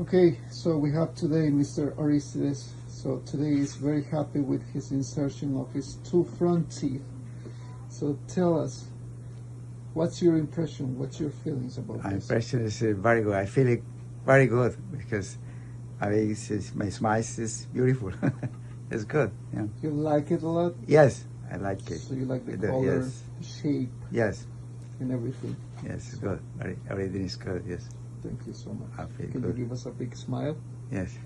Okay, so we have today Mr. Aristides. So today he's very happy with his insertion of his two front teeth. So tell us, what's your impression? What's your feelings about My this? impression is very good. I feel it very good because my smile is beautiful. It's good. Yeah. You like it a lot? Yes, I like it. So you like the color, yes. the shape, Yes. and everything? Yes, it's good. Everything is good. Yes. Thank you so much. I feel Can good. you give us a big smile? Yes.